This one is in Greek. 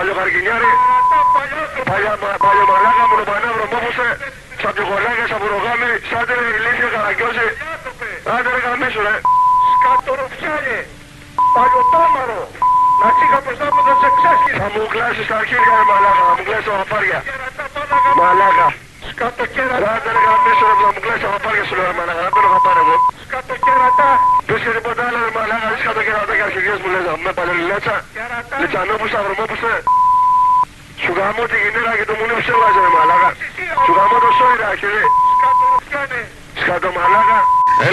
παλιοχαρκινιάρη. Παλιό μαλάκα μου, νοπανεύρο, μόφωσε. Σαν πιοκολάκια, σαν πουρογάμι, σαν την ηλίθεια καρακιόζη. Άντε ρε καμίσου ρε. Σκατοροφιάρε, παλιωτάμαρο, να τσίκα πως να σε ξέσχεις. Θα μου κλάσεις τα αρχίδια ρε μαλάκα, θα μου κλάσεις τα παπάρια. Μαλάκα. Σκατοκέρατα. Άντε ρε καμίσου ρε, θα μου κλάσεις τα παπάρια σου λέω ρε μαλάκα, να παίρνω παπάρια εγώ. Σκατοκέρατα. Πες και τίποτα άλλο ρε μαλάκα, δεις κατοκέρατα και αρχιδίες μου λες να με παλαιολιλέτσα. Λιτσανόπους, σταυρομόπουσε. Σου γαμώ τη γυναίκα και το μουνί που σε έβγαζε ρε μαλάκα. Σου γαμώ το σόιρα αρχιδί. Σκατοροφιάνε. Σκατομαλάκα.